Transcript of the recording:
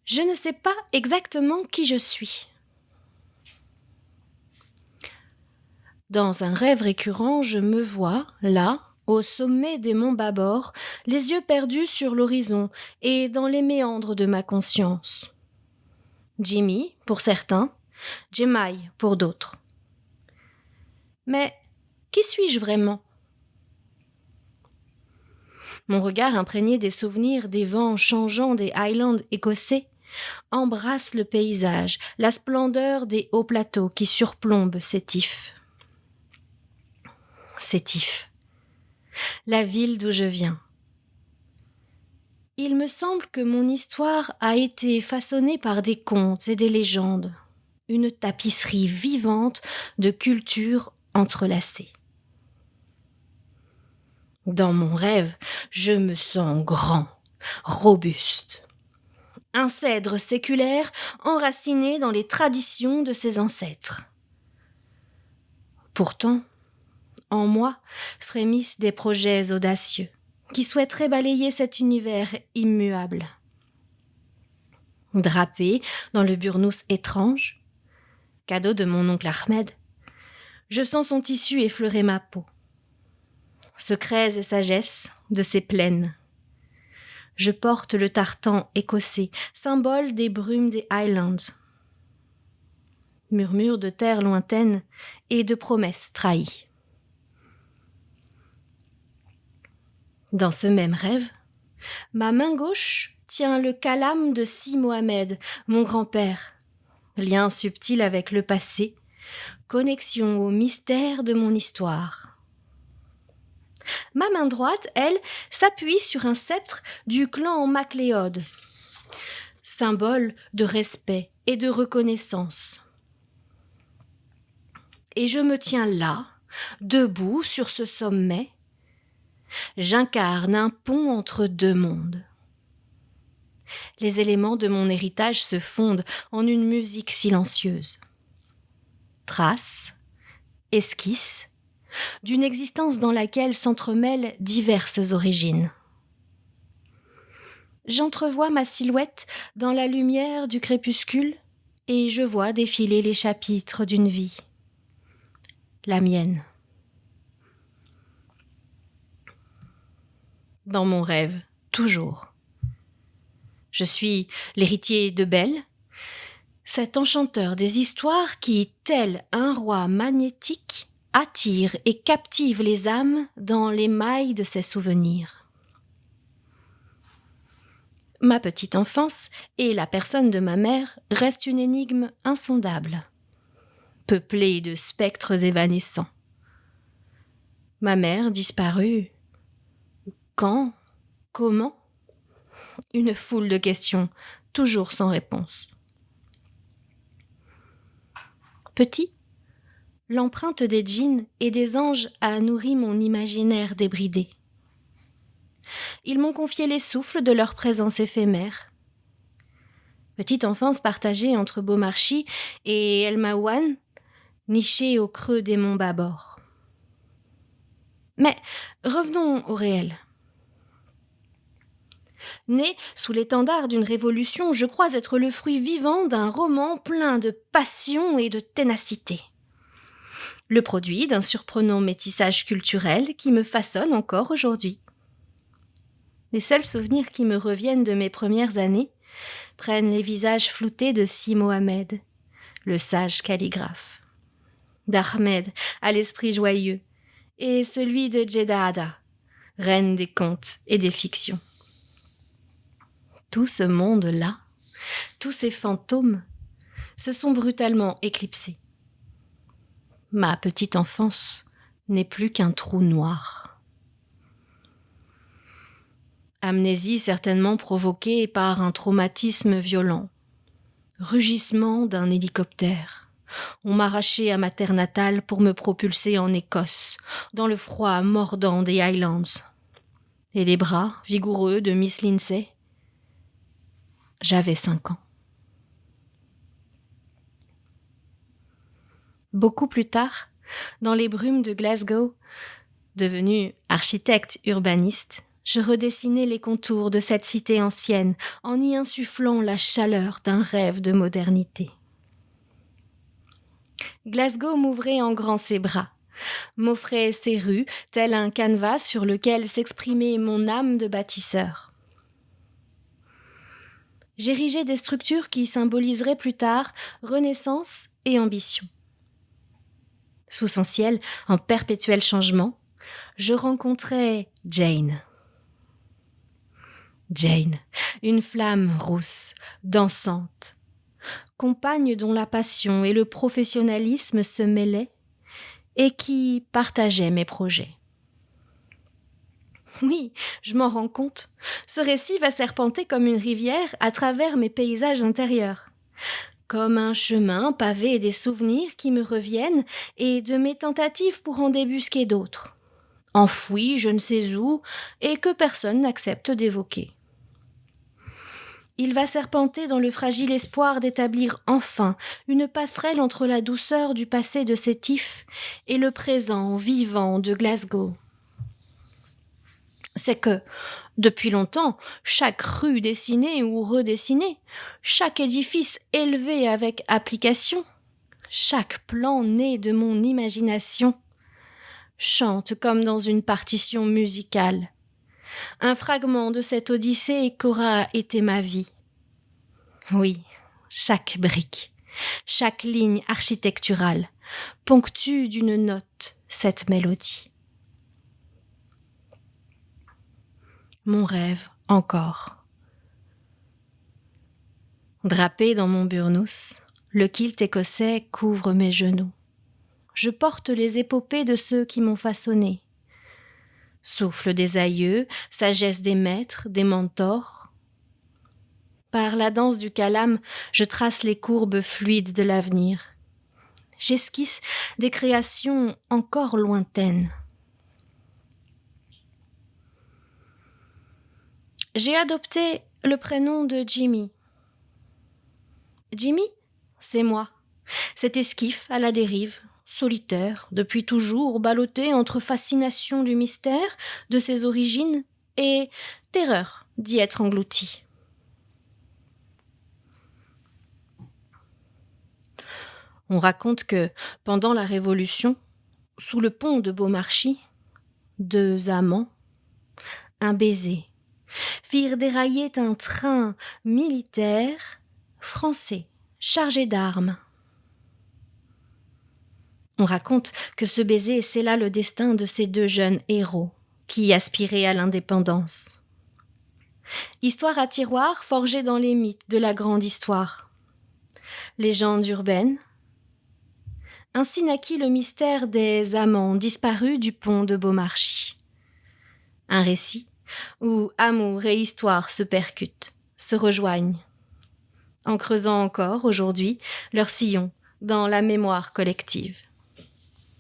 Je ne sais pas exactement qui je suis. Dans un rêve récurrent, je me vois, là, au sommet des monts Babor, les yeux perdus sur l'horizon et dans les méandres de ma conscience. Jimmy, pour certains, Jemai, pour d'autres. Mais qui suis-je vraiment ? Mon regard imprégné des souvenirs des vents changeants des Highlands écossais embrasse le paysage, la splendeur des hauts plateaux qui surplombent Sétif. Sétif, la ville d'où je viens. Il me semble que mon histoire a été façonnée par des contes et des légendes, une tapisserie vivante de cultures entrelacées. Dans mon rêve, je me sens grand, robuste. Un cèdre séculaire enraciné dans les traditions de ses ancêtres. Pourtant, en moi frémissent des projets audacieux qui souhaiteraient balayer cet univers immuable. Drapé dans le burnous étrange, cadeau de mon oncle Ahmed, je sens son tissu effleurer ma peau. Secrets et sagesse de ses plaines. Je porte le tartan écossais, symbole des brumes des Highlands. Murmure de terre lointaine et de promesses trahies. Dans ce même rêve, ma main gauche tient le calame de Si Mohamed, mon grand-père. Lien subtil avec le passé, connexion au mystère de mon histoire. Ma main droite, elle, s'appuie sur un sceptre du clan MacLeod, symbole de respect et de reconnaissance. Et je me tiens là, debout sur ce sommet. J'incarne un pont entre deux mondes. Les éléments de mon héritage se fondent en une musique silencieuse. Traces, esquisses, d'une existence dans laquelle s'entremêlent diverses origines. J'entrevois ma silhouette dans la lumière du crépuscule et je vois défiler les chapitres d'une vie. La mienne. Dans mon rêve, toujours. Je suis l'héritier de Belle, cet enchanteur des histoires qui, tel un roi magnétique, attire et captive les âmes dans les mailles de ses souvenirs. Ma petite enfance et la personne de ma mère restent une énigme insondable, peuplée de spectres évanescents. Ma mère disparue. Quand ? Comment ? Une foule de questions, toujours sans réponse. Petit, l'empreinte des djinns et des anges a nourri mon imaginaire débridé. Ils m'ont confié les souffles de leur présence éphémère. Petite enfance partagée entre Beaumarchis et El Maouane, nichée au creux des monts Babor. Mais revenons au réel. Né sous l'étendard d'une révolution, je crois être le fruit vivant d'un roman plein de passion et de ténacité. Le produit d'un surprenant métissage culturel qui me façonne encore aujourd'hui. Les seuls souvenirs qui me reviennent de mes premières années prennent les visages floutés de Si Mohamed, le sage calligraphe, d'Ahmed à l'esprit joyeux, et celui de Jeddah, reine des contes et des fictions. Tout ce monde-là, tous ces fantômes, se sont brutalement éclipsés. Ma petite enfance n'est plus qu'un trou noir. Amnésie certainement provoquée par un traumatisme violent. Rugissement d'un hélicoptère. On m'arrachait à ma terre natale pour me propulser en Écosse, dans le froid mordant des Highlands. Et les bras vigoureux de Miss Lindsay. J'avais 5 ans. Beaucoup plus tard, dans les brumes de Glasgow, devenu architecte urbaniste, je redessinais les contours de cette cité ancienne en y insufflant la chaleur d'un rêve de modernité. Glasgow m'ouvrait en grand ses bras, m'offrait ses rues, tel un canevas sur lequel s'exprimait mon âme de bâtisseur. J'érigeais des structures qui symboliseraient plus tard renaissance et ambition. Sous son ciel, en perpétuel changement, je rencontrais Jane. Jane, une flamme rousse, dansante, compagne dont la passion et le professionnalisme se mêlaient et qui partageait mes projets. Oui, je m'en rends compte. Ce récit va serpenter comme une rivière à travers mes paysages intérieurs. Comme un chemin pavé des souvenirs qui me reviennent et de mes tentatives pour en débusquer d'autres. Enfouis je ne sais où et que personne n'accepte d'évoquer. Il va serpenter dans le fragile espoir d'établir enfin une passerelle entre la douceur du passé de Sétif et le présent vivant de Glasgow. C'est que, depuis longtemps, chaque rue dessinée ou redessinée, chaque édifice élevé avec application, chaque plan né de mon imagination, chante comme dans une partition musicale, un fragment de cette odyssée qu'aura été ma vie. Oui, chaque brique, chaque ligne architecturale ponctue d'une note cette mélodie. Mon rêve encore. Drapé dans mon burnous, le kilt écossais couvre mes genoux. Je porte les épopées de ceux qui m'ont façonné. Souffle des aïeux, sagesse des maîtres, des mentors. Par la danse du calame, je trace les courbes fluides de l'avenir. J'esquisse des créations encore lointaines. J'ai adopté le prénom de Jimmy. Jimmy, c'est moi. Cet esquif à la dérive, solitaire, depuis toujours, ballotté entre fascination du mystère, de ses origines, et terreur d'y être englouti. On raconte que, pendant la Révolution, sous le pont de Beaumarchis, deux amants, un baiser, firent dérailler un train militaire français chargé d'armes. On raconte que ce baiser scella le destin de ces deux jeunes héros qui aspiraient à l'indépendance. Histoire à tiroir forgée dans les mythes de la grande histoire. Légende urbaine. Ainsi naquit le mystère des amants disparus du pont de Beaumarchis. Un récit où amour et histoire se percutent, se rejoignent, en creusant encore, aujourd'hui, leur sillon dans la mémoire collective.